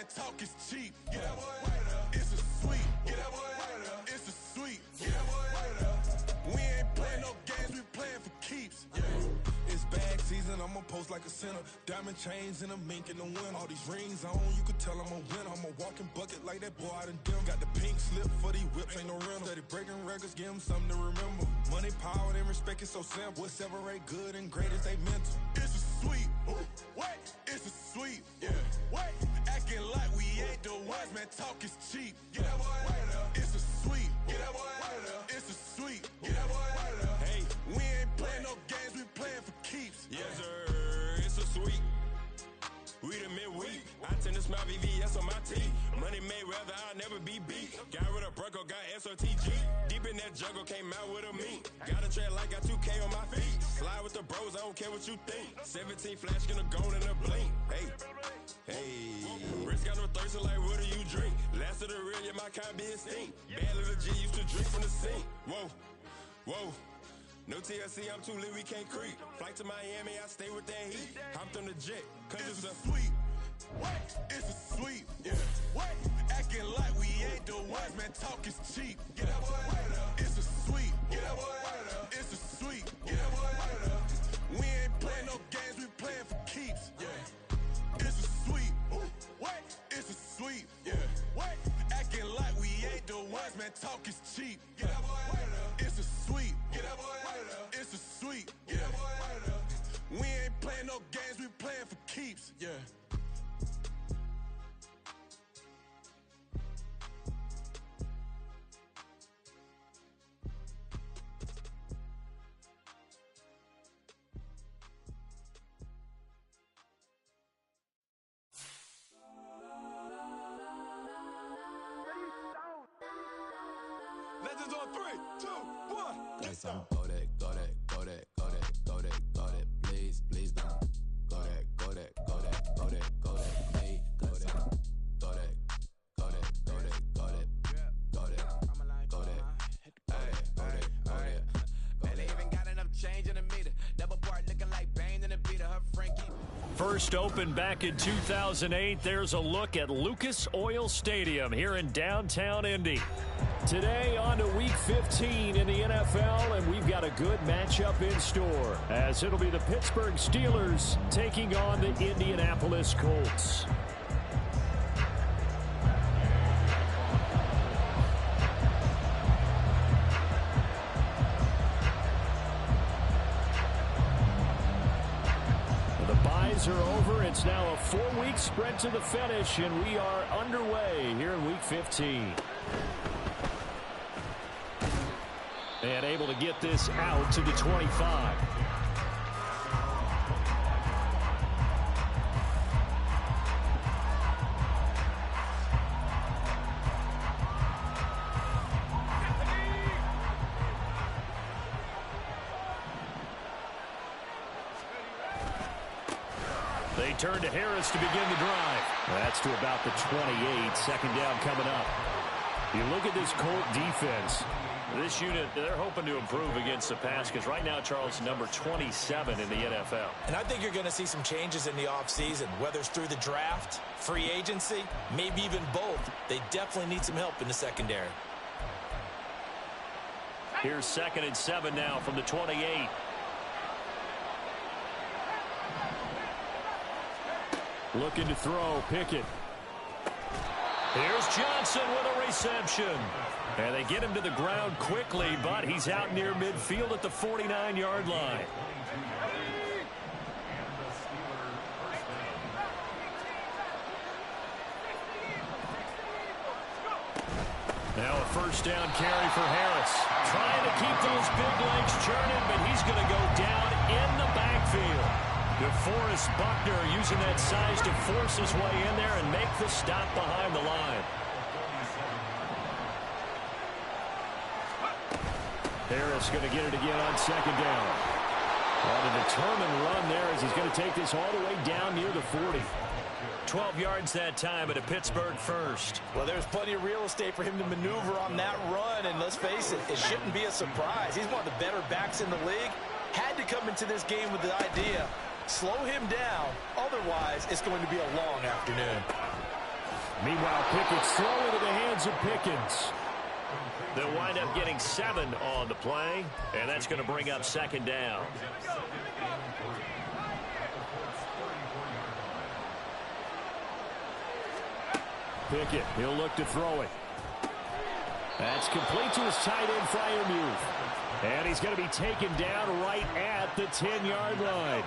man, talk is cheap. Get that boy out of there. It's a sweep. Get that boy out of there. It's a sweep. Get that boy out of there. We ain't playing no games, we playing for keeps. Yeah. It's bag season, I'ma post like a sinner. Diamond chains and a mink in the wind. All these rings on, you could tell I'm a winner. I'm a walking bucket like that boy out in dim. Got the pink slip for these whips, ain't no rental. Steady breaking records, give them something to remember. Money, power, and respect is so simple. What separate good and great is they mental. It's a sweep. What? It's a sweep. Yeah. What? Acting like we ain't the ones, man, talk is cheap. Get that boy out of there. It's a sweep. Get that boy out of there. It's a sweep. Get that boy out of there. Hey, we ain't playing no games, we playing for keeps. Yes, sir. It's a sweep. We the midweek. I tend to smile VVS on my teeth. Money made rather I'll never be beat. Got rid of Bronco, got SOTG. Deep in that jungle, came out with a meat. Got a tread like got 2K on my feet. Slide with the bros, I don't care what you think. 17 flash, gonna go in a blink. Hey, hey. Wrist got no thirst, like what do you drink? Last of the real, yeah, my kind be extinct. Bad little G used to drink from the sink. Whoa, whoa. No TLC, I'm too lit, we can't creep. Flight to Miami, I stay with that heat. Hopped on the jet, cause it's a sweep. What? It's a sweep. Yeah. What? Acting like we ain't the ones, man, talk is cheap. Get that boy out of there. It's a sweep. Get that boy out of there. It's a sweep. Get that boy out of there. We ain't playing no games, we playing for keeps. Yeah. It's a sweep. What? It's a sweep. Yeah. What? Acting like we ain't the ones, man, talk is cheap. Get that boy out of there. It's a sweep. Get that boy out of there. It's a sweep. Get that boy out of there. We ain't playing no games, we playing for keeps. Yeah. Legends on 3, 2, 1. Let's go. Go that, go that, go that, go that, go that, go that, please, please don't. Go that, go that, go that, go that, go that, please, go that, go that, go that, go that, go that, go that, go that, go that. And they even got enough change in the meter. Double part looking like Bane in the beater. Her Frankie. First opened back in 2008, there's a look at Lucas Oil Stadium here in downtown Indy. Today on to Week 15 in the NFL, and we've got a good matchup in store, as it'll be the Pittsburgh Steelers taking on the Indianapolis Colts. Are over. It's now a 4-week sprint to the finish, and we are underway here in Week 15. And able to get this out to the 25. They turn to Harris to begin the drive. That's to about the 28. Second down coming up. You look at this Colt defense. This unit, they're hoping to improve against the pass because right now, Charles, number 27 in the NFL. And I think you're going to see some changes in the offseason, whether it's through the draft, free agency, maybe even both. They definitely need some help in the secondary. Here's 2nd and 7 now from the 28. Looking to throw, Pickett. Here's Johnson with a reception. And they get him to the ground quickly, but he's out near midfield at the 49-yard line. Now a first down carry for Harris. Trying to keep those big legs churning, but he's going to go down in the backfield. DeForest Buckner using that size to force his way in there and make the stop behind the line. Harris going to get it again on 2nd down. On a determined run there as he's going to take this all the way down near the 40. 12 yards that time at a Pittsburgh first. Well, there's plenty of real estate for him to maneuver on that run, and let's face it, it shouldn't be a surprise. He's one of the better backs in the league. Had to come into this game with the idea, slow him down, otherwise it's going to be a long afternoon. Meanwhile, Pickett's throw into the hands of Pickens. They'll wind up getting 7 on the play, and that's going to bring up second down. Pickett, he'll look to throw it. That's complete to his tight end, Freiermuth. And he's going to be taken down right at the 10-yard line.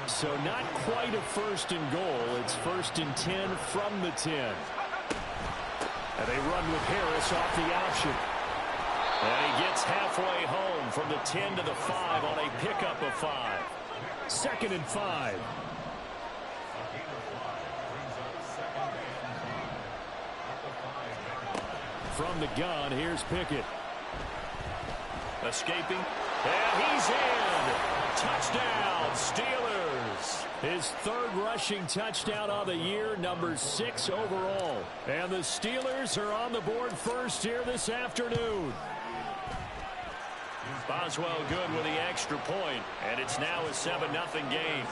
So not quite a first and goal. It's first and 10 from the 10. And they run with Harris off the option. And he gets halfway home from the 10 to the 5 on a pickup of 5. 2nd and 5. From the gun, here's Pickett. Escaping, and he's in. Touchdown, Steelers. His 3rd rushing touchdown of the year, number 6 overall. And the Steelers are on the board first here this afternoon. Boswell good with the extra point, and it's now a 7-0 game.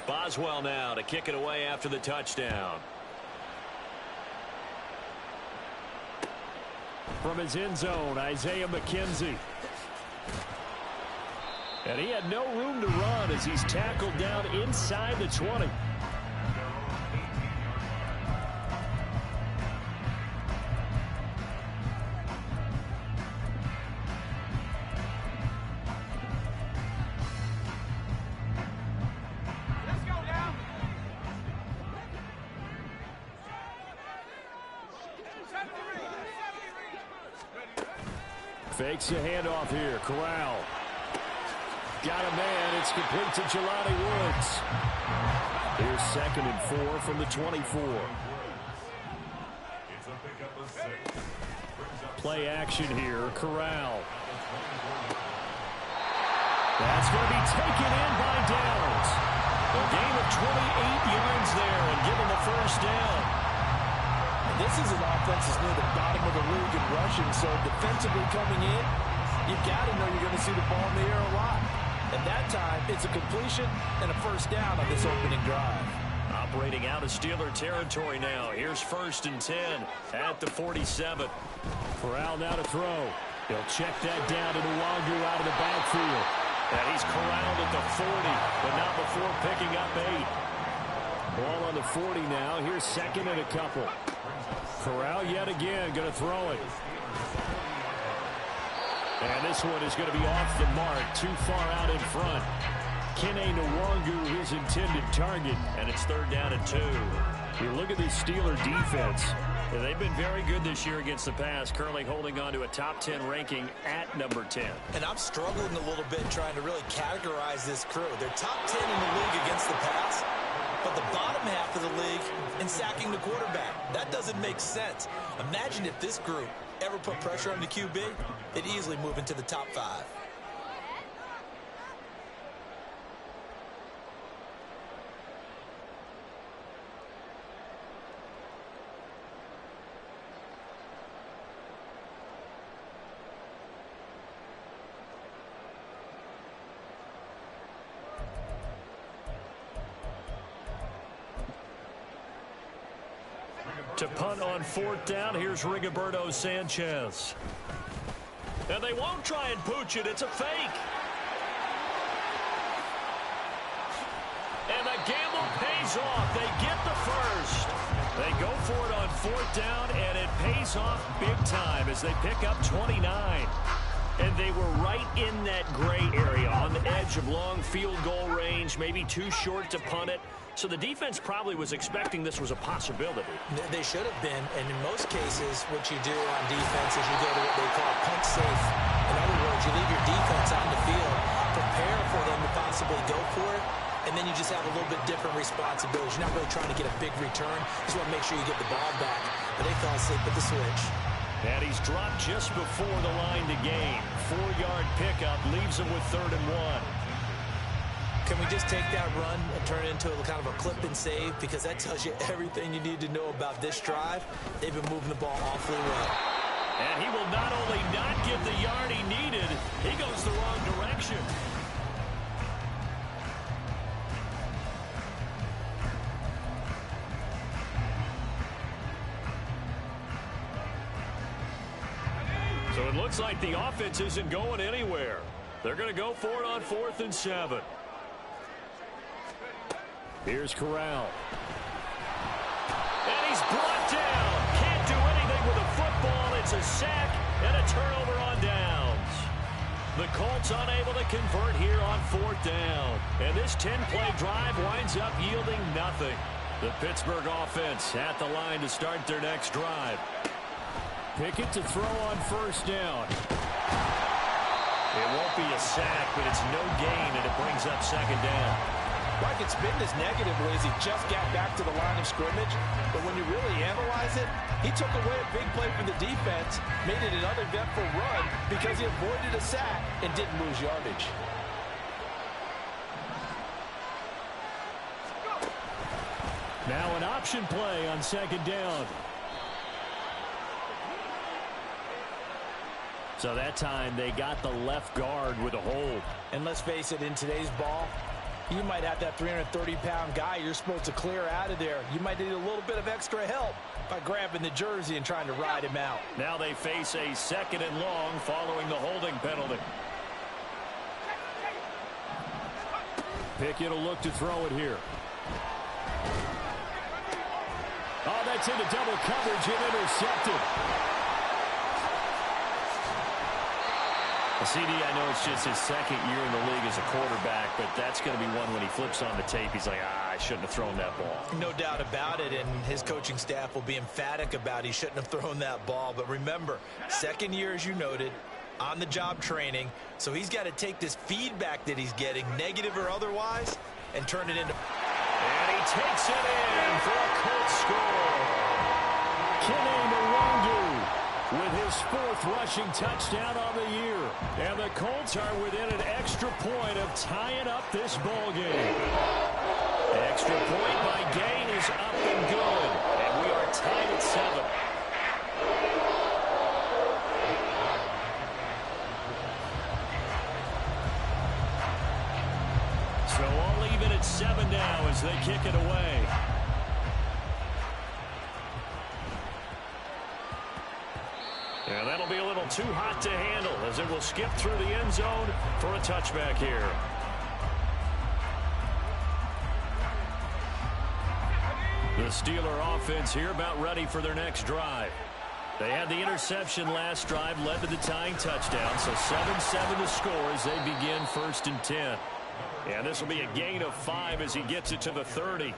Boswell now to kick it away after the touchdown. From his end zone, Isaiah McKenzie. And he had no room to run as he's tackled down inside the 20. Fakes a handoff here. Corral. Got a man. It's complete to Jelani Woods. Here's 2nd and 4 from the 24. Play action here. Corral. That's going to be taken in by Downs. A gain of 28 yards there and given the first down. This is an offense that's near the bottom of the league in rushing, so defensively coming in, you've got to know you're going to see the ball in the air a lot. And that time, it's a completion and a first down on this opening drive. Operating out of Steeler territory now. Here's 1st and 10 at the 47. Corral now to throw. He'll check that down to Nwangu out of the backfield. And he's corralled at the 40, but not before picking up 8. Ball on the 40 now. Here's 2nd and a couple. Corral yet again going to throw it. And this one is going to be off the mark, too far out in front. Kene Nwangu, his intended target, and it's 3rd down and 2. You look at this Steeler defense. And they've been very good this year against the pass, currently holding on to a top 10 ranking at number 10. And I'm struggling a little bit trying to really categorize this crew. They're top 10 in the league against the pass, but the bottom half of the league in sacking the quarterback. That doesn't make sense. Imagine if this group ever put pressure on the QB, they'd easily move into the top 5. To punt on 4th down, here's Rigoberto Sanchez. And they won't try and pooch it. It's a fake. And the gamble pays off. They get the first. They go for it on 4th down, and it pays off big time as they pick up 29. And they were right in that gray area on the edge of long field goal range, maybe too short to punt it. So the defense probably was expecting this was a possibility. They should have been, and in most cases, what you do on defense is you go to what they call punt safe. In other words, you leave your defense on the field, prepare for them to possibly go for it, and then you just have a little bit different responsibilities. You're not really trying to get a big return. You just want to make sure you get the ball back. But they fell asleep at the switch. And he's dropped just before the line to gain. 4-yard pickup leaves him with 3rd and 1. Can we just take that run and turn it into a kind of a clip and save? Because that tells you everything you need to know about this drive. They've been moving the ball awfully well. And he will not only not get the yard he needed, he goes the wrong direction. So it looks like the offense isn't going anywhere. They're going to go for it on 4th and 7. Here's Corral. And he's brought down. Can't do anything with a football. It's a sack and a turnover on downs. The Colts unable to convert here on 4th down. And this 10-play drive winds up yielding nothing. The Pittsburgh offense at the line to start their next drive. Pickett to throw on 1st down. It won't be a sack, but it's no gain, and it brings up 2nd down. Well, I could spin this negatively as he just got back to the line of scrimmage. But when you really analyze it, he took away a big play from the defense, made it an uneventful run because he avoided a sack and didn't lose yardage. Now an option play on 2nd down. So that time they got the left guard with a hold. And let's face it, in today's ball, you might have that 330-pound guy you're supposed to clear out of there. You might need a little bit of extra help by grabbing the jersey and trying to ride him out. Now they face a 2nd and long following the holding penalty. Pickett will look to throw it here. Oh, that's into double coverage and intercepted. CD, I know it's just his 2nd year in the league as a quarterback, but that's going to be one when he flips on the tape. He's like, I shouldn't have thrown that ball. No doubt about it, and his coaching staff will be emphatic about he shouldn't have thrown that ball. But remember, 2nd year, as you noted, on-the-job training, so he's got to take this feedback that he's getting, negative or otherwise, and turn it into... And he takes it in for a Colts score. Kenny Nwangwu with his 4th rushing touchdown on the year. And the Colts are within an extra point of tying up this ball game. Extra point by Gay is up and good. And we are tied at 7. So all even at 7 now as they kick it away. And that'll be a little too hot to handle as it will skip through the end zone for a touchback here. The Steeler offense here about ready for their next drive. They had the interception last drive, led to the tying touchdown, so 7-7 the score as they begin 1st and 10. And this will be a gain of 5 as he gets it to the 30.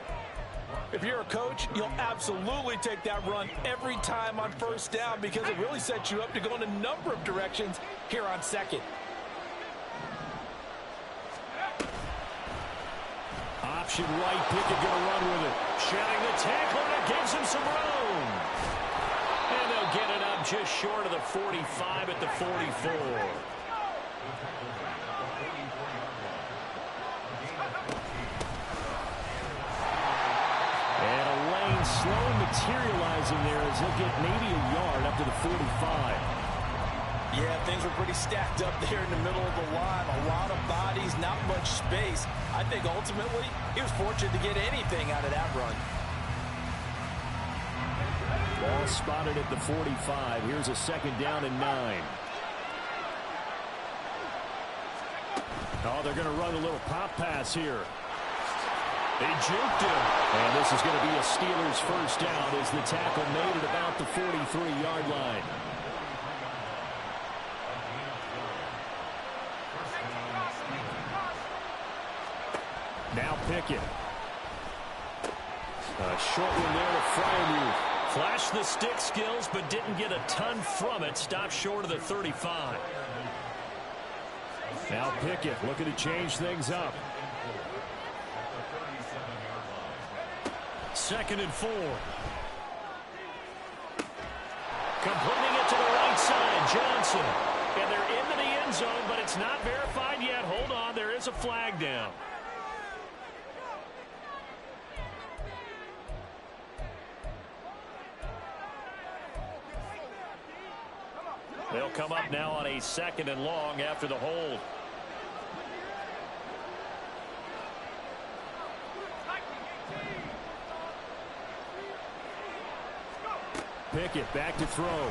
If you're a coach, you'll absolutely take that run every time on 1st down because it really sets you up to go in a number of directions here on 2nd. Option right, Pickett going to run with it. Shedding the tackle, and it gives him some room. And they'll get it up just short of the 45 at the 44. Slow materializing there as he'll get maybe a yard up to the 45. Yeah, things were pretty stacked up there in the middle of the line. A lot of bodies, not much space. I think ultimately he was fortunate to get anything out of that run. Ball spotted at the 45. Here's a 2nd down and 9. Oh, they're going to run a little pop pass here. They juked him. And this is going to be a Steelers 1st down as the tackle made it about the 43-yard line. Now Pickett. A short one there to Freiermuth. Flashed the stick skills, but didn't get a ton from it. Stopped short of the 35. Now Pickett looking to change things up. 2nd and 4. Completing it to the right side, Johnson. And they're into the end zone, but it's not verified yet. Hold on, there is a flag down. They'll come up now on a 2nd and long after the hold. Pickett back to throw.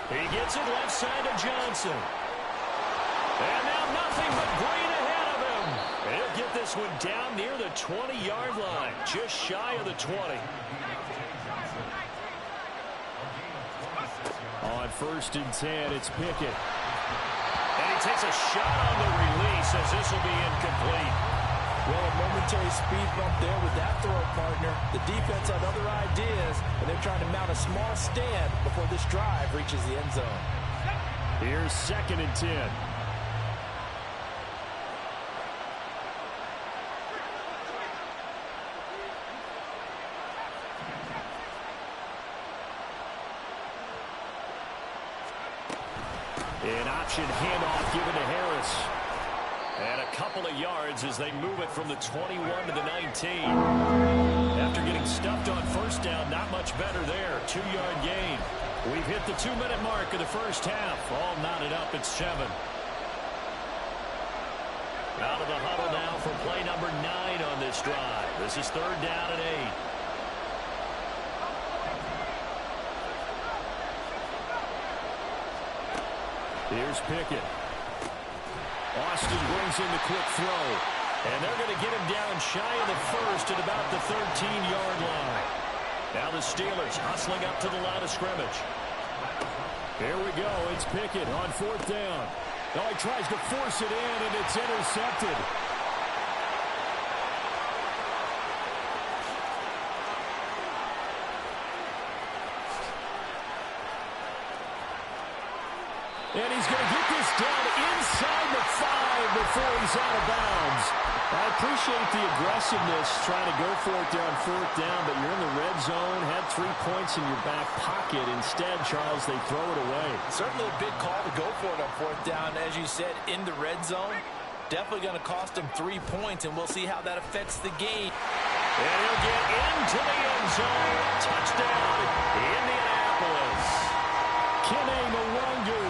He gets it left side to Johnson. And now nothing but green ahead of him. He'll get this one down near the 20-yard line, just shy of the 20. On 1st and 10, it's Pickett. And he takes a shot on the release as this will be incomplete. Well, a momentary speed bump there with that throw, partner. The defense had other ideas, and they're trying to mount a small stand before this drive reaches the end zone. Here's 2nd and 10. An option handoff given to Harris. And a couple of yards as they move it from the 21 to the 19. After getting stuffed on 1st down, not much better there. 2-yard gain. We've hit the 2-minute mark of the first half. All knotted up at 7. Out of the huddle now for play number 9 on this drive. This is 3rd down and 8. Here's Pickett. Austin brings in the quick throw. And they're going to get him down shy of the 1st at about the 13-yard line. Now the Steelers hustling up to the line of scrimmage. Here we go. It's Pickett on 4th down. Oh, he tries to force it in, and it's intercepted. And he's going to get this down inside the 5 before he's out of bounds. I appreciate the aggressiveness trying to go for it there on 4th down, but you're in the red zone, had 3 points in your back pocket. Instead, Charles, they throw it away. Certainly a big call to go for it on 4th down. As you said, in the red zone, definitely going to cost them 3 points, and we'll see how that affects the game. And he'll get into the end zone. Touchdown, Indianapolis. Kene Mwangu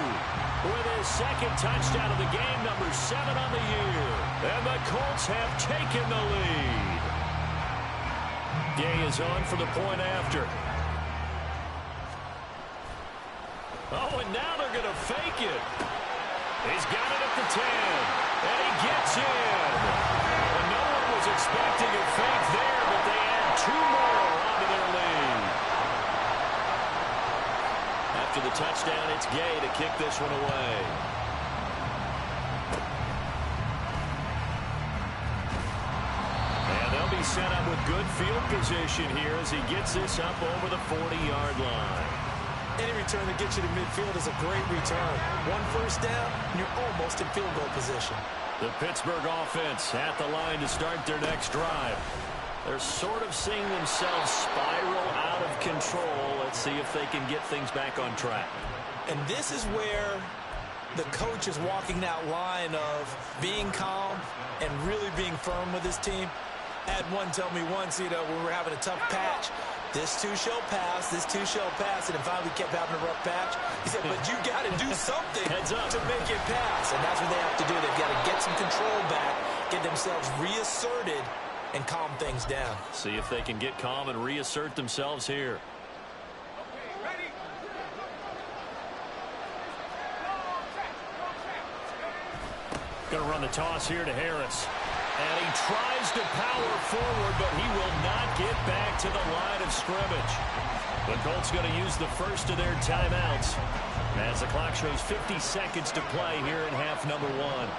with his 2nd touchdown of the game, number 7 on the year. And the Colts have taken the lead. Gay is on for the point after. Oh, and now they're going to fake it. He's got it at the 10. And he gets in. And no one was expecting a fake there, but they add 2 more onto their lead. After the touchdown, it's Gay to kick this one away. And they'll be set up with good field position here as he gets this up over the 40-yard line. Any return that gets you to midfield is a great return. 1 first down, and you're almost in field goal position. The Pittsburgh offense at the line to start their next drive. They're sort of seeing themselves spiral out of control. Let's see if they can get things back on track. And this is where the coach is walking that line of being calm and really being firm with his team. I had one tell me once, when we were having a tough patch, this too shall pass, this too shall pass, and then finally we kept having a rough patch. He said, but you got to do something to make it pass, and that's what they have to do. They've got to get some control back, get themselves reasserted, and calm things down. See if they can get calm and reassert themselves here. Going to run the toss here to Harris. And he tries to power forward, but he will not get back to the line of scrimmage. The Colts going to use the first of their timeouts as the clock shows 50 seconds to play here in half number 1.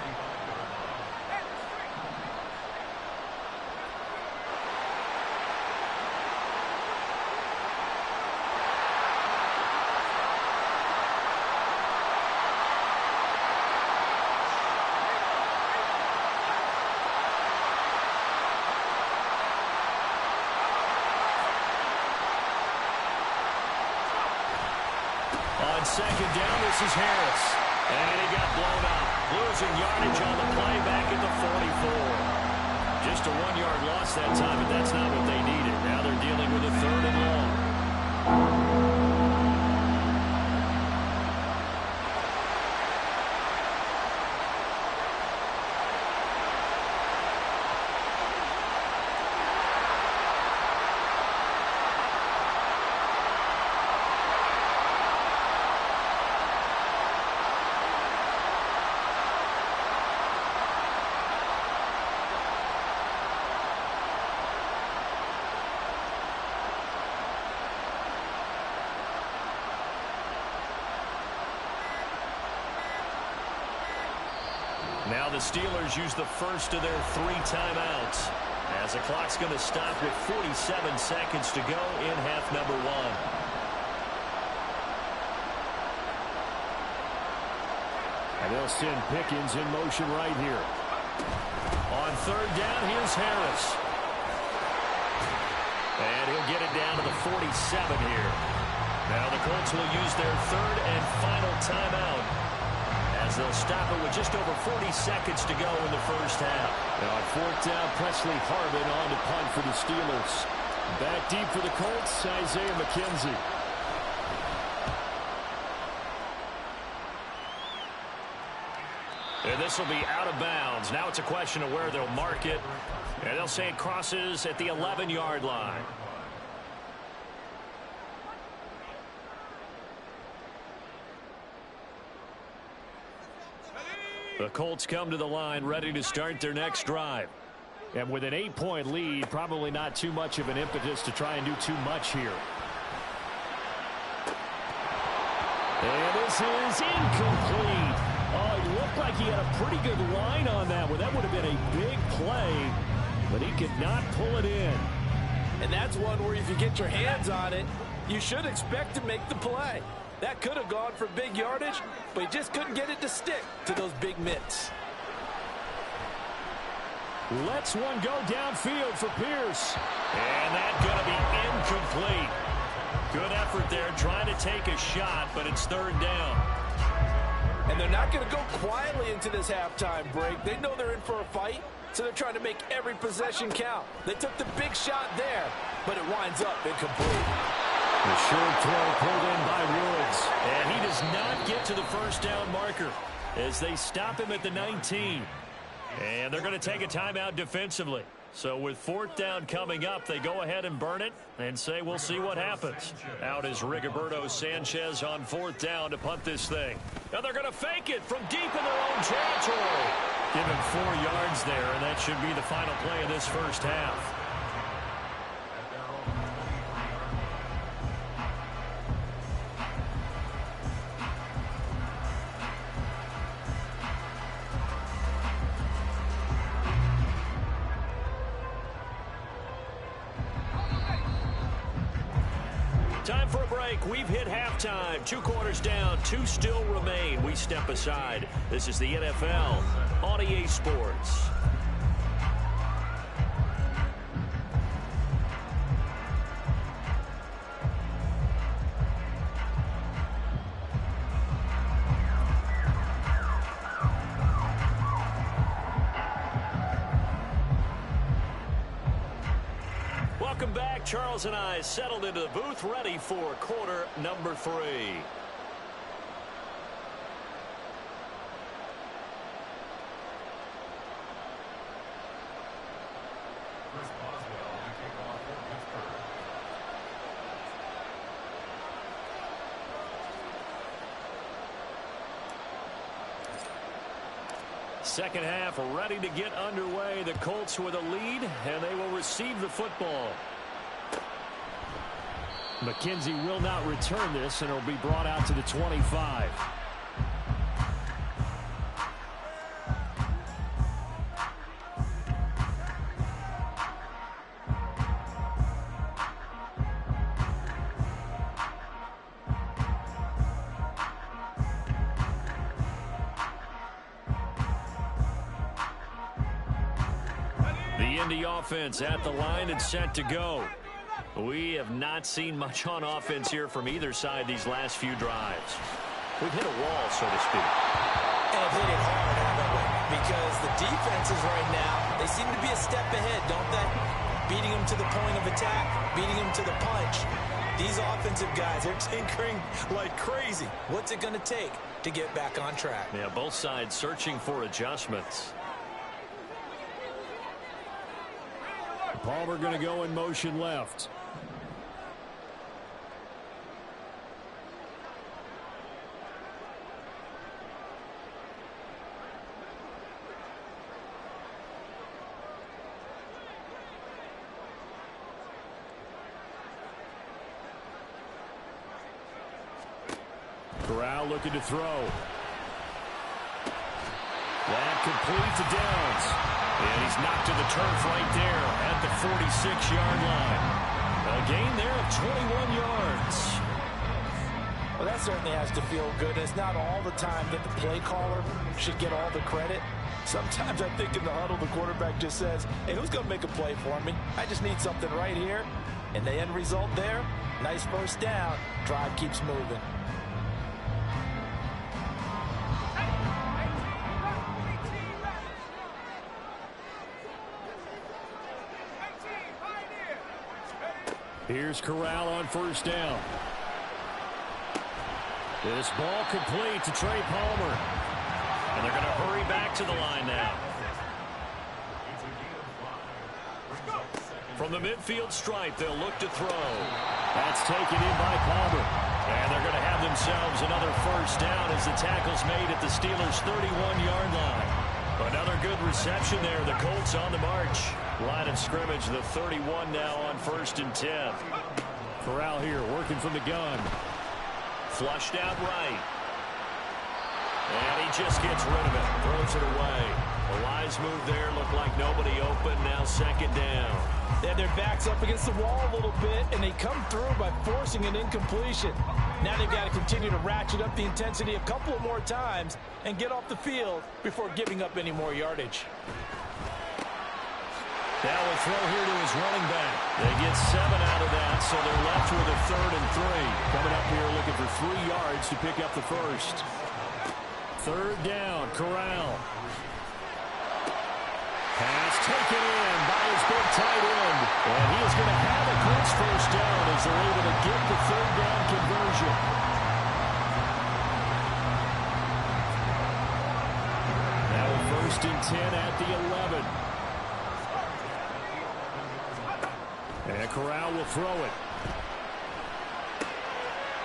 On 2nd down, this is Harris. And he got blown up. Losing yardage on the play back at the 44. Just a 1-yard loss that time, but that's not what they needed. Now they're dealing with a 3rd and long. Now the Steelers use the first of their 3 timeouts, as the clock's going to stop with 47 seconds to go in half number 1. And they'll send Pickens in motion right here. On 3rd down, here's Harris. And he'll get it down to the 47 here. Now the Colts will use their 3rd and final timeout, as they'll stop it with just over 40 seconds to go in the first half. Now on 4th down, Presley Harvin on to punt for the Steelers. Back deep for the Colts, Isaiah McKenzie. And this will be out of bounds. Now it's a question of where they'll mark it. And they'll say it crosses at the 11-yard line. The Colts come to the line ready to start their next drive. And with an 8-point lead, probably not too much of an impetus to try and do too much here. And this is incomplete. Oh, he looked like he had a pretty good line on that one. That would have been a big play, but he could not pull it in. And that's one where if you get your hands on it, you should expect to make the play. That could have gone for big yardage, but he just couldn't get it to stick to those big mitts. Lets one go downfield for Pierce. And that's going to be incomplete. Good effort there, trying to take a shot, but it's 3rd down. And they're not going to go quietly into this halftime break. They know they're in for a fight, so they're trying to make every possession count. They took the big shot there, but it winds up incomplete. The short throw pulled in by Woods. And he does not get to the first down marker as they stop him at the 19. And they're going to take a timeout defensively. So with 4th down coming up, they go ahead and burn it and say we'll see what happens. Out is Rigoberto Sanchez on 4th down to punt this thing. Now they're going to fake it from deep in their own territory. Give him 4 yards there, and that should be the final play of this first half. Time for a break. We've hit halftime. 2 quarters down. 2 still remain. We step aside. This is the NFL on EA Sports. Welcome back. Charles and I settled into the booth, ready for quarter number 3. Second half ready to get underway. The Colts with a lead, and they will receive the football. McKenzie will not return this, and it'll be brought out to the 25. The Indy offense at the line and set to go. We have not seen much on offense here from either side these last few drives. We've hit a wall, so to speak. And hit it hard, haven't we? Because the defenses right now, they seem to be a step ahead, don't they? Beating them to the point of attack, beating them to the punch. These offensive guys, they're tinkering like crazy. What's it going to take to get back on track? Yeah, both sides searching for adjustments. Palmer going to go in motion left. Corral looking to throw. That complete to Downs. And he's knocked to the turf right there at the 46-yard line. A gain there of 21 yards. Well, that certainly has to feel good. It's not all the time that the play caller should get all the credit. Sometimes I think in the huddle, the quarterback just says, hey, who's going to make a play for me? I just need something right here. And the end result there, nice first down. Drive keeps moving. Here's Corral on first down. This ball complete to Trey Palmer. And they're going to hurry back to the line now. From the midfield stripe, they'll look to throw. That's taken in by Palmer. And they're going to have themselves another first down as the tackle's made at the Steelers' 31-yard line. Another good reception there. The Colts on the march. Line of scrimmage, the 31 now on 1st and 10. Corral here working from the gun. Flushed out right. And he just gets rid of it. Throws it away. A wise move there. Looked like nobody open. Now 2nd down. They had their backs up against the wall a little bit, and they come through by forcing an incompletion. Now they've got to continue to ratchet up the intensity a couple of more times and get off the field before giving up any more yardage. Now a throw here to his running back. They get 7 out of that, so they're left with a 3rd and 3. Coming up here looking for 3 yards to pick up the first. 3rd down, Corral. Pass taken in by his big tight end. And he is going to have a close first down as they're able to get the 3rd down conversion. Now a 1st and 10 at the 11. And Corral will throw it.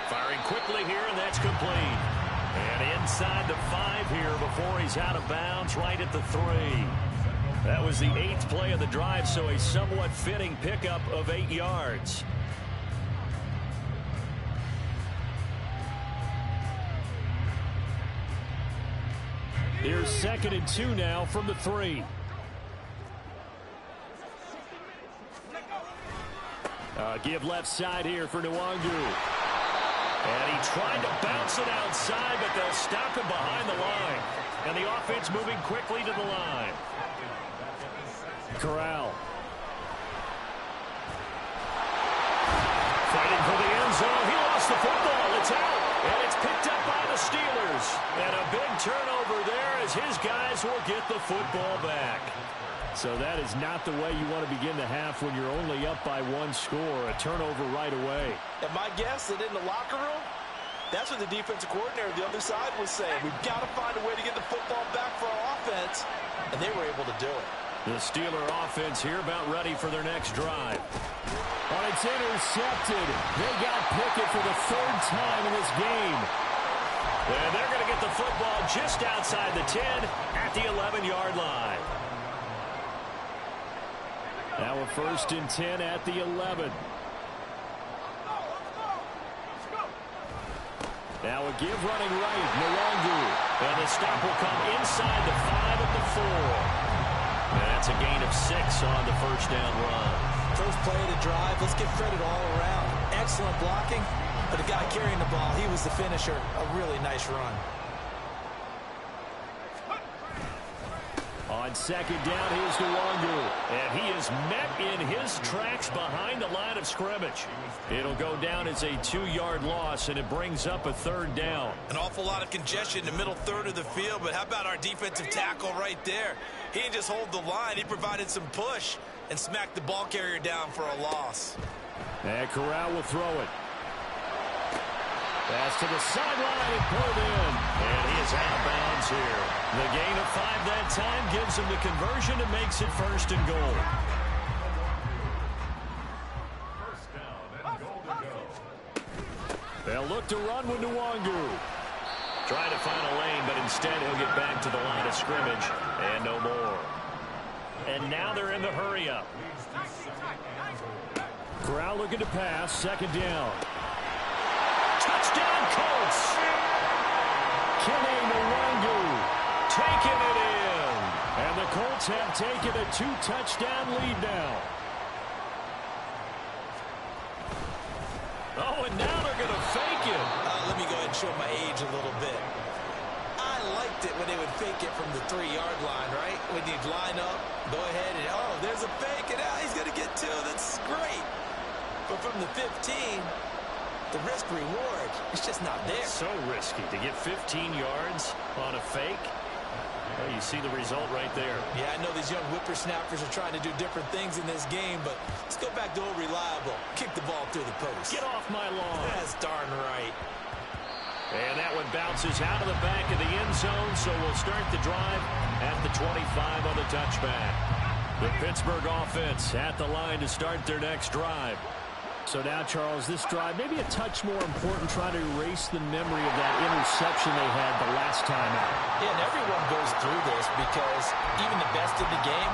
Firing quickly here, and that's complete. And inside the 5 here before he's out of bounds right at the 3. That was the 8th play of the drive, so a somewhat fitting pickup of 8 yards. Here's 2nd and 2 now from the 3. Give left side here for Nwangu. And he tried to bounce it outside, but they'll stop him behind the line. And the offense moving quickly to the line. Corral. Fighting for the end zone. He lost the football. It's out. And it's picked up by the Steelers. And a big turnover there as his guys will get the football back. So that is not the way you want to begin the half when you're only up by 1 score. A turnover right away. And my guess that in the locker room, that's what the defensive coordinator on the other side was saying. We've got to find a way to get the football back for our offense. And they were able to do it. The Steeler offense here about ready for their next drive. Oh, it's intercepted. They got Pickett for the 3rd time in this game. And they're going to get the football just outside the 10 at the 11-yard line. Now a 1st and 10 at the 11. Now a give running right, Nwangu. And the stop will come inside the 5 at the 4. And that's a gain of 6 on the 1st down run. First play of the drive, let's give credit all around. Excellent blocking, but the guy carrying the ball, he was the finisher. A really nice run. On 2nd down, here's Nwangu. And he is met in his tracks behind the line of scrimmage. It'll go down as a 2-yard loss, and it brings up a 3rd down. An awful lot of congestion in the middle 3rd of the field, but how about our defensive tackle right there? He didn't just hold the line. He provided some push and smacked the ball carrier down for a loss. And Corral will throw it. Pass to the sideline and pulled in. And he is out of bounds here. The gain of 5 that time gives him the conversion and makes it 1st and goal. They'll look to run with Nwangu. Trying to find a lane, but instead he'll get back to the line of scrimmage. And no more. And now they're in the hurry-up. Corral looking to pass. 2nd down. Touchdown, Colts! Kenny Nwangu. taken it in. And the Colts have taken a 2-touchdown lead now. Oh, and now they're going to fake it. Let me go ahead and show my age a little bit. I liked it when they would fake it from the 3-yard line, right? When you'd line up, go ahead and, oh, there's a fake, and he's going to get 2. That's great. But from the 15, the risk-reward, it's just not there. So risky to get 15 yards on a fake. Well, you see the result right there. Yeah, I know these young whippersnappers are trying to do different things in this game, but let's go back to old reliable. Kick the ball through the post. Get off my lawn. That's darn right. And that one bounces out of the back of the end zone, so we'll start the drive at the 25 on the touchback. The Pittsburgh offense at the line to start their next drive. So now, Charles, this drive maybe a touch more important, trying to erase the memory of that interception they had the last time out. Yeah, and everyone goes through this because even the best in the game,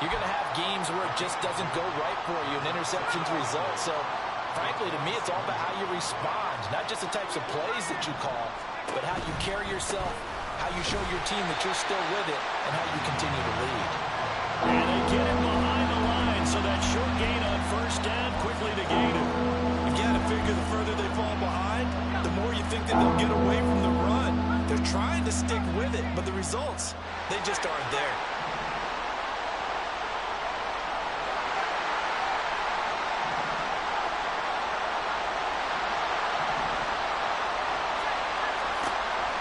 you're going to have games where it just doesn't go right for you, and interceptions result. So, frankly, to me, it's all about how you respond, not just the types of plays that you call, but how you carry yourself, how you show your team that you're still with it, and how you continue to lead. And they get him behind the line, so that short gain on first down, quickly to gain it. You got to figure the further they fall behind, the more you think that they'll get away from the run. They're trying to stick with it, but the results, they just aren't there.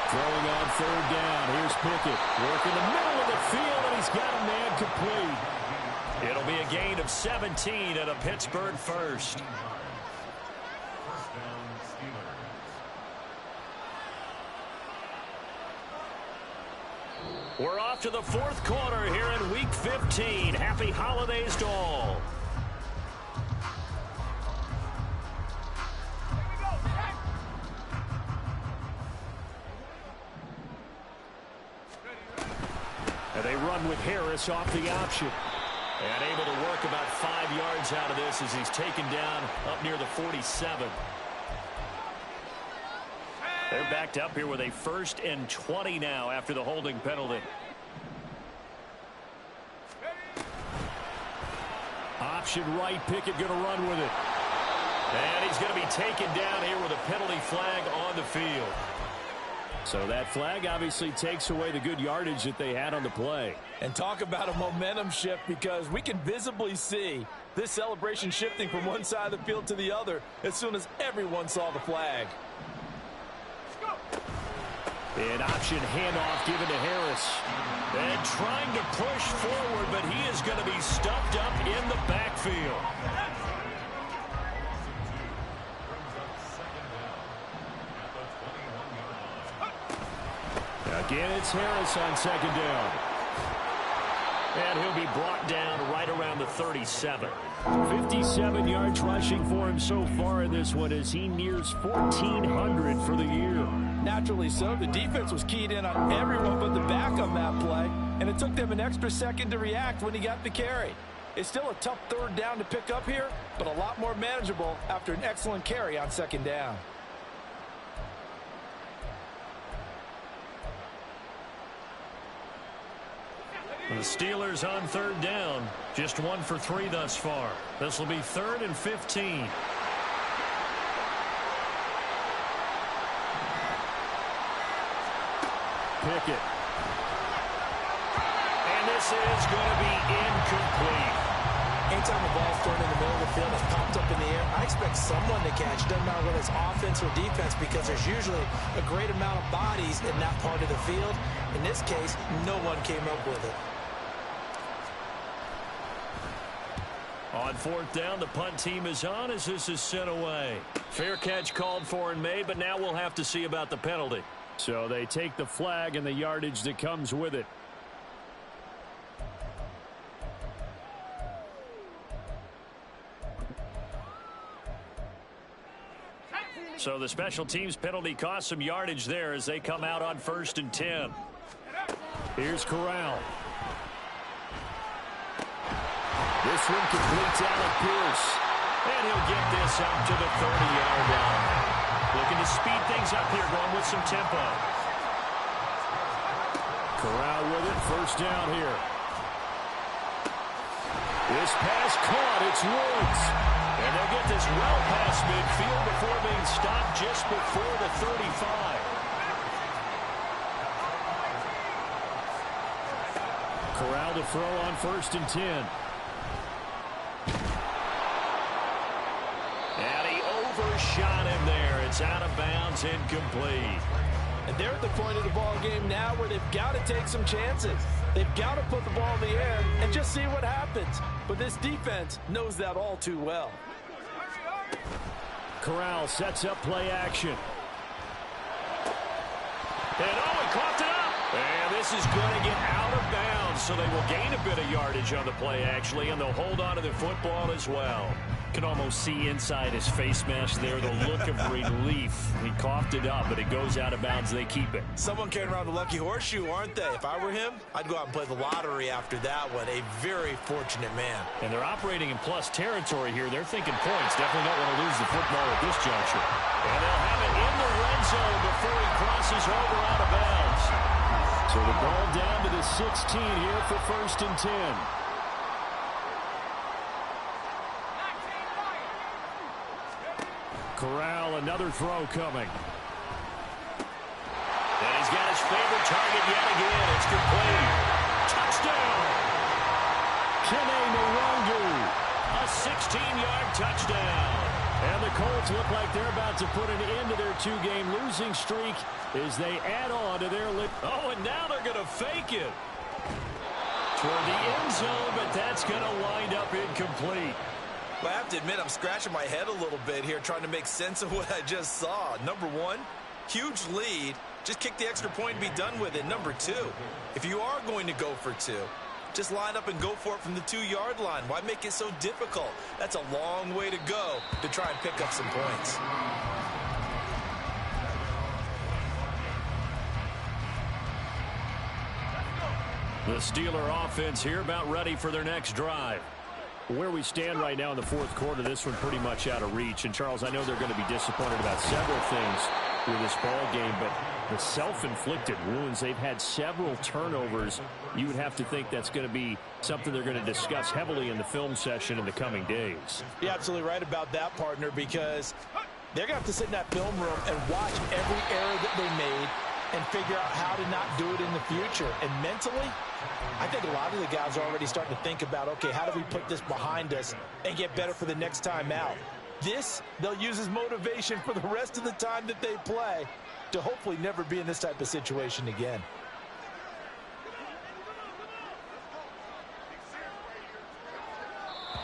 Throwing on third down. Here's Pickett. Working the middle of the field, and he's got a man complete. It'll be a gain of 17 and a Pittsburgh first. We're off to the fourth quarter here in Week 15. Happy holidays to all. And they run with Harris off the option. And able to work about 5 yards out of this as he's taken down up near the 47. They're backed up here with a 1st and 20 now after the holding penalty. Option right, Pickett going to run with it. And he's going to be taken down here with a penalty flag on the field. So that flag obviously takes away the good yardage that they had on the play. And talk about a momentum shift, because we can visibly see this celebration shifting from one side of the field to the other as soon as everyone saw the flag. An option handoff given to Harris. And trying to push forward, but he is going to be stuffed up in the backfield. Again, it's Harris on second down. And he'll be brought down right around the 37. 57 yards rushing for him so far in this one as he nears 1,400 for the year. Naturally so. The defense was keyed in on everyone but the back on that play, and it took them an extra second to react when he got the carry. It's still a tough third down to pick up here, but a lot more manageable after an excellent carry on second down. The Steelers on third down. Just 1 for 3 thus far. This will be 3rd and 15. Pickett. And this is going to be incomplete. Anytime the ball's thrown in the middle of the field, it's popped up in the air, I expect someone to catch. Doesn't matter whether it's offense or defense, because there's usually a great amount of bodies in that part of the field. In this case, no one came up with it. On fourth down, the punt team is on as this is sent away. Fair catch called for and made, but now we'll have to see about the penalty. So they take the flag and the yardage that comes with it. So the special teams penalty cost some yardage there as they come out on 1st and 10. Here's Corral. This one completes Alec Pierce. And he'll get this up to the 30-yard line. Looking to speed things up here, going with some tempo. Corral with it, first down here. This pass caught, it's Woods. And they'll get this well past midfield before being stopped just before the 35. Corral to throw on 1st and 10. And he overshot him there. It's out of bounds, incomplete. And they're at the point of the ball game now where they've got to take some chances. They've got to put the ball in the air and just see what happens. But this defense knows that all too well. Corral sets up play action. And he caught it up. And this is going to get out of bounds, so they will gain a bit of yardage on the play, actually, and they'll hold on to the football as well. Can almost see inside his face mask there the look of relief. He coughed it up, but it goes out of bounds. They keep it. Someone carrying around the lucky horseshoe, aren't they? If I were him, I'd go out and play the lottery after that one. A very fortunate man. And they're operating in plus territory here. They're thinking points. Definitely don't want to lose the football at this juncture. And they'll have it in the red zone before he crosses over out of bounds. So the ball down to the 16 here for 1st and 10. Corral, another throw coming. And he's got his favorite target yet again. It's complete. Touchdown! Kene Nwangu, a 16-yard touchdown. And the Colts look like they're about to put an end to their 2-game losing streak as they add on to their lead. Oh, and now they're going to fake it toward the end zone, but that's going to wind up incomplete. Well, I have to admit, I'm scratching my head a little bit here trying to make sense of what I just saw. Number one, huge lead. Just kick the extra point and be done with it. Number two, if you are going to go for two, just line up and go for it from the 2-yard line. Why make it so difficult? That's a long way to go to try and pick up some points. The Steeler offense here about ready for their next drive. Where we stand right now in the 4th quarter, this one pretty much out of reach. And, Charles, I know they're going to be disappointed about several things with this ball game, but the self-inflicted wounds, they've had several turnovers. You would have to think that's going to be something they're going to discuss heavily in the film session in the coming days. You're absolutely right about that, partner, because they're going to have to sit in that film room and watch every error that they made and figure out how to not do it in the future. And mentally, I think a lot of the guys are already starting to think about, okay, how do we put this behind us and get better for the next time out? This, they'll use as motivation for the rest of the time that they play to hopefully never be in this type of situation again.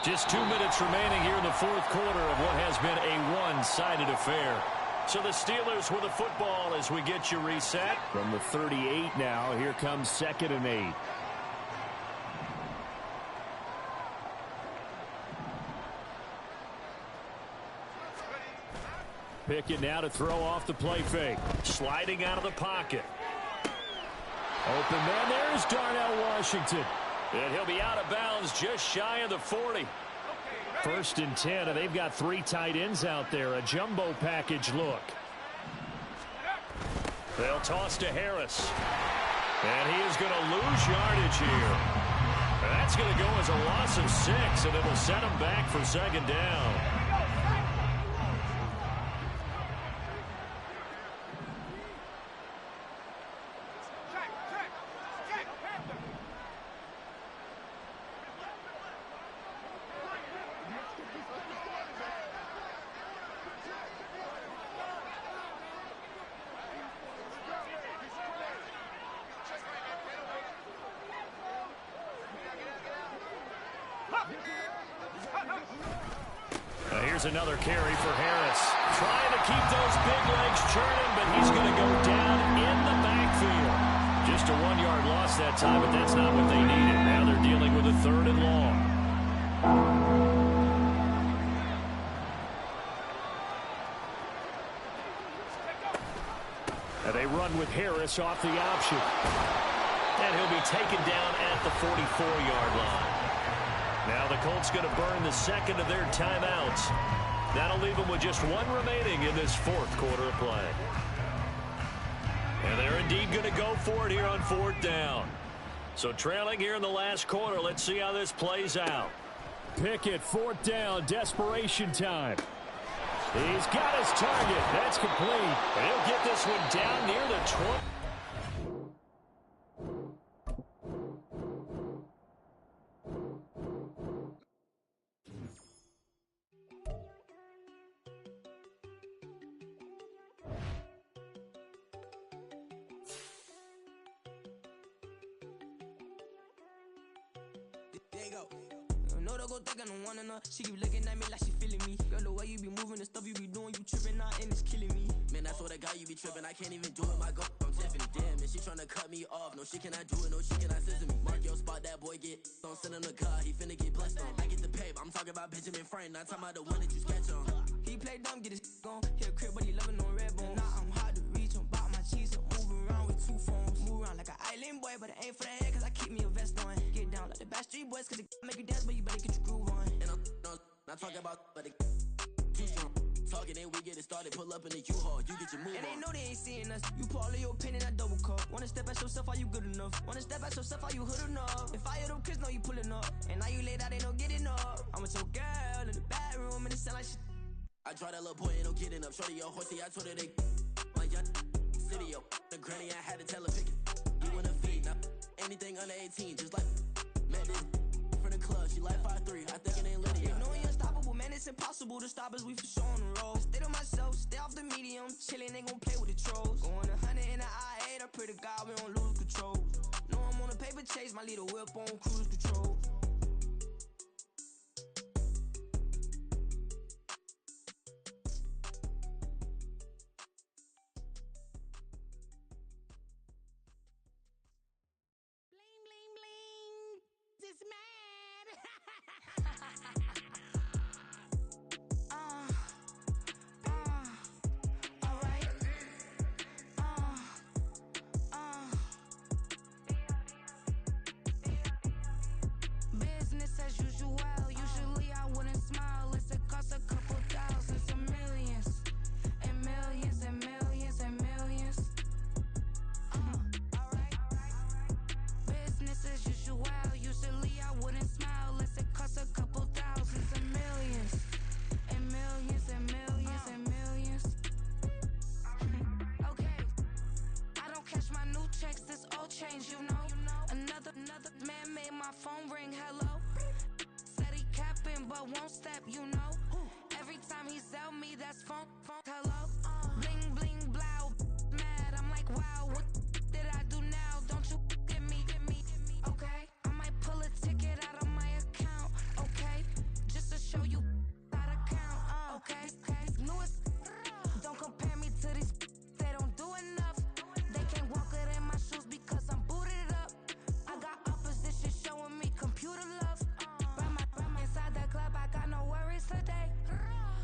Just 2 minutes remaining here in the 4th quarter of what has been a one-sided affair. So the Steelers with the football as we get you reset. From the 38 now, here comes 2nd and 8. Pickett now to throw off the play fake. Sliding out of the pocket. Open man, there's Darnell Washington. And he'll be out of bounds just shy of the 40. 1st and 10, and they've got 3 tight ends out there. A jumbo package look. They'll toss to Harris. And he is going to lose yardage here. And that's going to go as a loss of 6, and it'll set him back for 2nd down. Here's another carry for Harris. Trying to keep those big legs churning, but he's going to go down in the backfield. Just a 1-yard loss that time, but that's not what they needed. Now they're dealing with a 3rd and long. And they run with Harris off the option. And he'll be taken down at the 44-yard line. Now the Colts going to burn the 2nd of their timeouts. That'll leave them with just 1 remaining in this 4th quarter of play. And they're indeed going to go for it here on 4th down. So trailing here in the last quarter. Let's see how this plays out. Pickett, 4th down, desperation time. He's got his target. That's complete. And he'll get this one down near the 20. She keep looking at me like she feeling me. Girl, the way you be moving, the stuff you be doing, you tripping out and it's killing me. Man, I swear to God, you be tripping. I can't even do it. My girl, I'm Tiffany. Damn, and she tryna cut me off. No, she cannot do it. No, she cannot scissor me. Mark your spot, that boy get. Don't send him the car. He finna get blessed on. I get the paper. I'm talking about Benjamin Frank. Not talking about the one that you sketch on. He play dumb, get his gone. He a crib, but he loving on red bone. Now I'm hard to reach. I'm bout my cheese. I'm moving around with 2 phones. Move around like an island boy, but it ain't for the head, cause I keep me a vest on. Get down like the Backstreet Boys, cause it make you dance, but you better get your groove on. And I'm not talking about, but it too strong. Talking and we get it started, pull up in the U-Haul, you get your move on. And they know they ain't seeing us. You pull all of your pin in that double cup. Wanna step at yourself, are you good enough? Wanna step at yourself, are you hood enough? If I hear them kids, know you pulling up. And now you late out, they don't get enough. I'm with your girl in the bedroom, and it sound like shit. I draw that little boy, ain't no getting up. Shorty, your horsey, I told her they my young city, yo. The granny, I had to tell her pick it. You in a feed, now anything under 18, just like met this from the club. She like 5'3", I think it ain't Lydia. You know you unstoppable, man, it's impossible to stop us, we for sure on the road. Stay to myself, stay off the medium, chillin', they gon' play with the trolls. Going 100 in the I-8, I pray to God we don't lose control. Know I'm on a paper chase, my leader whip on cruise control. Change, you know. Another man made my phone ring. Hello. Said he capping, but won't step, you know. Every time he sell me, that's phone. Hello. Bling bling blow. Mad, I'm like, wow, what did I do now? Don't you get me? Okay. I might pull a ticket out of my account. Okay. Just to show you how to count. Okay. Newest. Don't compare me to these. They don't do enough. They can't walk it in my shoes because I'm booted up. I got opposition showing me computer love. Run inside the club, I got no worries today.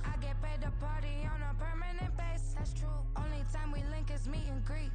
I get paid to party on a permanent base. That's true. Only time we link is meet and greet.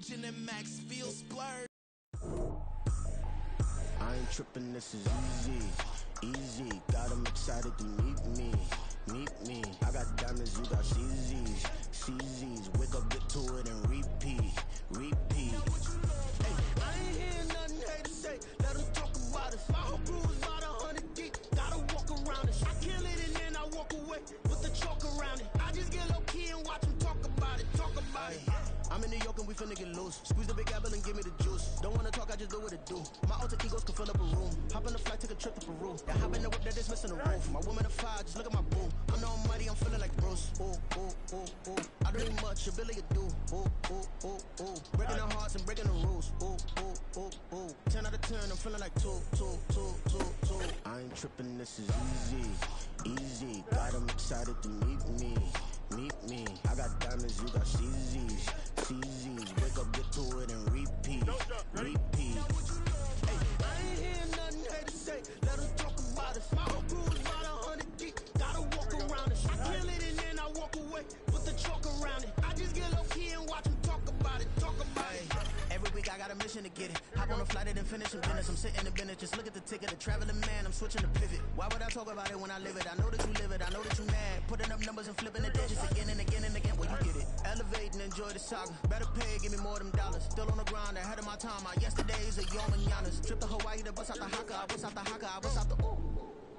Virgin and Max feel splurge. I ain't tripping, this is easy. Got them excited to meet me. I got diamonds, you got CZs. Wake up, get to it, and repeat. Hey, I ain't hearing nothing hate to say. Let them talk about us. My whole crew is about 100 deep. Gotta walk around it. I kill it and then I walk away with the chalk around it. I just get low key and watch them talk about it. I'm in New York and we finna get loose. Squeeze the big apple and give me the juice. Don't wanna talk, I just do what it do. My alter egos can fill up a room. Hop on the flight, take a trip to Peru. Yeah, hop in the whip that is missing the roof. My woman a fire, just look at my boo. I know I'm mighty, I'm feeling like Bruce. Ooh. I don't need much, ability to do. Ooh. Breaking the hearts and breaking the rules. Ooh. 10 out of 10, I'm feeling like 2. I ain't tripping, this is easy. Got them excited to meet me. I got diamonds, you got CZs. Wake up, get to it, and repeat. Hey, I ain't hearing nothing hate to say. Let them talk about us. My whole crew is about 100 deep. Gotta walk around it. I kill it and then I walk away with the chalk around it. I just get low key and watch them talk about it. Every week I got a mission to get it. Hop on a flight and then finish in business. I'm sitting in business, just look at the ticket. A traveling man, I'm switching to pivot. Why would I talk about it when I live it? I know that you live it, I know that you mad. Putting up numbers and flipping the digits again and again. Well, you get it. Elevate and enjoy the saga. Better pay, give me more than dollars. Still on the grind, ahead of my time. My yesterdays are your mananas. Trip to Hawaii to bust out the haka. I bust out the haka. I bust out the ooh.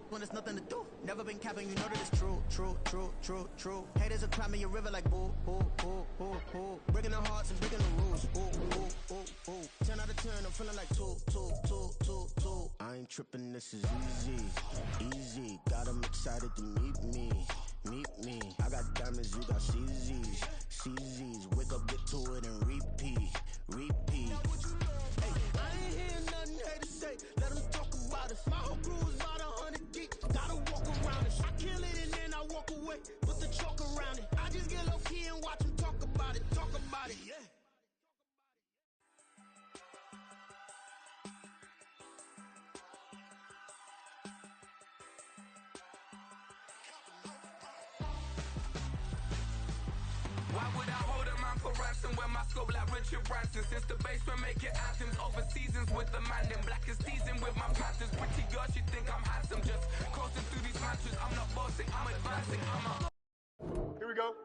When there's nothing to do. Never been capping, you know that it's true. Haters are climbing your river like boo. Breaking the hearts and breaking the rules. Ooh. 10 out of 10, I'm feeling like 2. I ain't tripping, this is easy. Got them excited to meet me. I got diamonds, you got CZs. Wake up, get to it, and repeat. Hey, I ain't hearing nothing hate to say. Let them talk about us. My whole crew is about 100 deep. Gotta walk around it. I kill it and then I walk away with the chalk around it. I just get low key and watch them talk about it. Yeah. Why would I hold a man for ransom when my scope like Richard Branson? Since the basement making anthems over seasons with the man, then black is teasing with my Panthers. Pretty girl, she think I'm handsome, just coasting through these matches. I'm not bossing, I'm advancing, Here we go.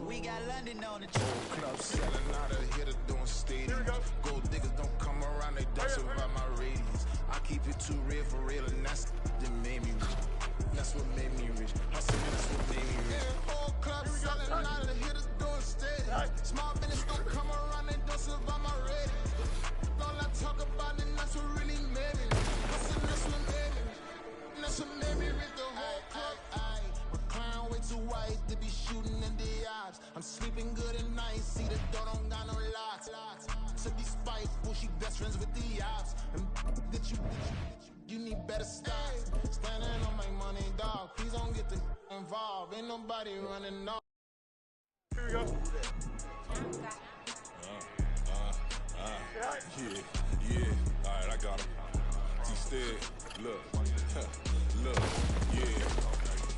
We got London on the track. Club selling out of here to doing stadiums. Gold diggers don't come around, they don't survive my radius. I keep it too real for real, and that's that made me rich. That's what made me rich. Hustling, that's what made me rich. Yeah, whole club selling out of here to doing stadiums. Small business don't come around, they don't survive my radius. All I talk about, and that's what really made me rich. Hustling, that's what made me rich. And that's what made me rich. The whole club. My crown way too white to be shooting in the eyes. I'm sleeping good at night, see the door don't got no locks. To be spiteful, she best friends with the ops. And that you need better stop. Standing on my money, dog. Please don't get the involved. Ain't nobody running off. Here we go. Yeah. Alright, I got him. T-Stead, look, yeah.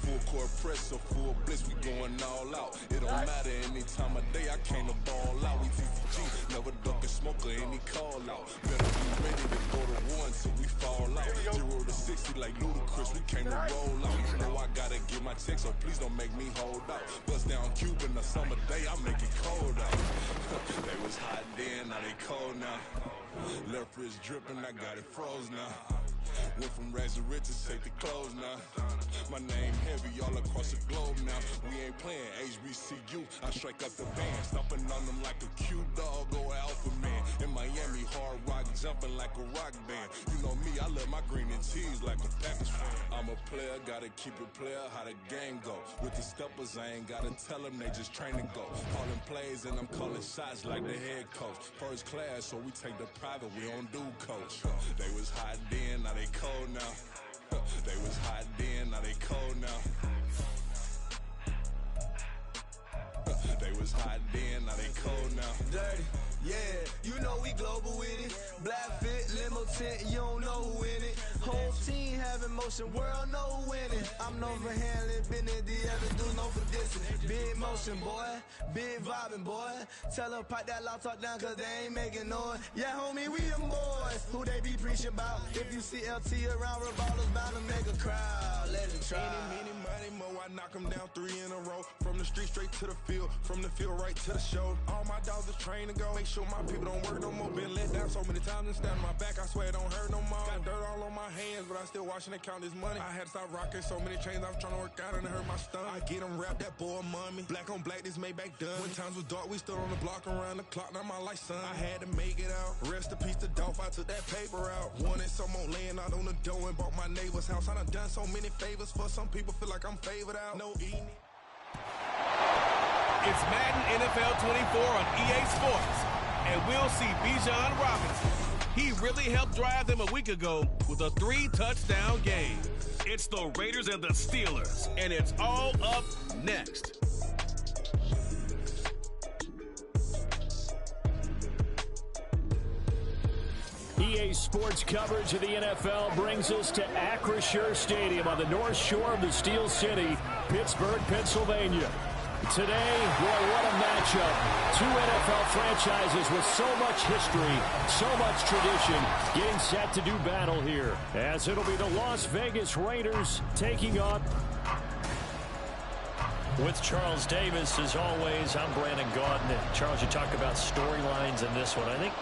Full court press or full blitz, we going all out. It don't matter any time of day, I came to ball out. We TTG, never duck a smoker, any call out. Better be ready to go to war until we fall out. 0 to 60 like Ludacris, we came to roll out. You know I gotta get my check, so please don't make me hold out. Bust down Cuban, a summer day, I make it cold out. They was hot then, now they cold now. Left wrist dripping, I got it froze now. Went from rags to riches, take the clothes now. My name heavy all across the globe now. We ain't playing HBCU, I strike up the band. Stomping on them like a Q-dog or Alpha Man. In Miami, hard rock jumping like a rock band. You know me, I love my green and cheese like a Packers fan. I'm a player, gotta keep it player, how the game go. With the steppers, I ain't gotta tell them, they just train and go. Calling plays and I'm calling shots like the head coach. First class, so we take the private, we don't do coach. They was hot then, now they cold now. They was hot then, now they cold now. They was hot then, now they cold now. dirty, yeah, you know we global with it. Black fit, limo tent, you don't know who in it. Whole team have love emotion, world no winning. I'm known for handling business, the other dudes known for dissing. Big motion, boy, big vibing, boy. Tell her pipe that loud talk down, cause they ain't making noise. Yeah, homie, we them boys, who they be preaching about. If you see LT around, revolvers bound to make a crowd. Let it try. Many, money, mo, I knock them down 3 in a row. From the street straight to the field, from the field right to the show. All my dogs is trained to go. Make sure my people don't work no more. Been let down so many times and stand on my back, I swear it don't hurt no more. Got dirt all on my hands, but I still watching and count this money. I had to stop rocking so many chains, I was trying to work out and it hurt my stomach. I get them rap, that boy mommy. Black on black, this Maybach done. When times was dark, we stood on the block around the clock, now my life son. I had to make it out. Rest in peace to Dolph, I took that paper out. Wanted some more laying out on the dough and bought my neighbor's house. I done so many favors for some people, feel like I'm favored out. No eating. It's Madden NFL 24 on EA Sports, and we'll see Bijan Robinson. He really helped drive them a week ago with a 3-touchdown game. It's the Raiders and the Steelers, and it's all up next. EA Sports coverage of the NFL brings us to Acrisure Stadium on the north shore of the Steel City, Pittsburgh, Pennsylvania. Today, boy, what a matchup. 2 NFL franchises with so much history, so much tradition, getting set to do battle here, as it'll be the Las Vegas Raiders taking on. With Charles Davis, as always, I'm Brandon Gaudin. And Charles, you talk about storylines in this one. I think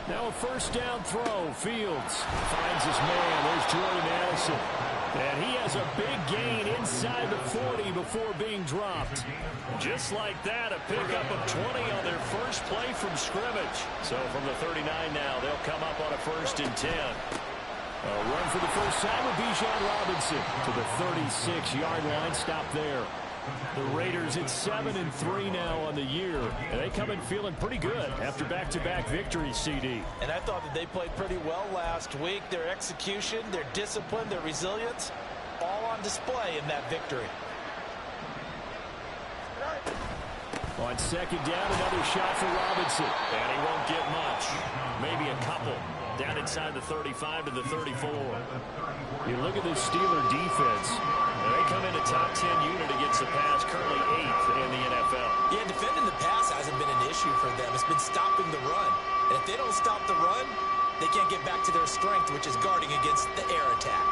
now a first down throw. Fields finds his man. There's Jordan Addison. And he has a big gain inside the 40 before being dropped. Just like that, a pickup of 20 on their first play from scrimmage. So from the 39 now, they'll come up on a 1st and 10. A run for the first time with Bijan Robinson to the 36-yard line. Stop there. The Raiders at 7-3 now on the year. And they come in feeling pretty good after back-to-back victories, CD. And I thought that they played pretty well last week. Their execution, their discipline, their resilience, all on display in that victory. On 2nd down, another shot for Robinson. And he won't get much. Maybe a couple. Down inside the 35 to the 34. You look at this Steeler defense. They come in a top 10 unit against the pass, currently 8th in the NFL. Yeah, defending the pass hasn't been an issue for them. It's been stopping the run. And if they don't stop the run, they can't get back to their strength, which is guarding against the air attack.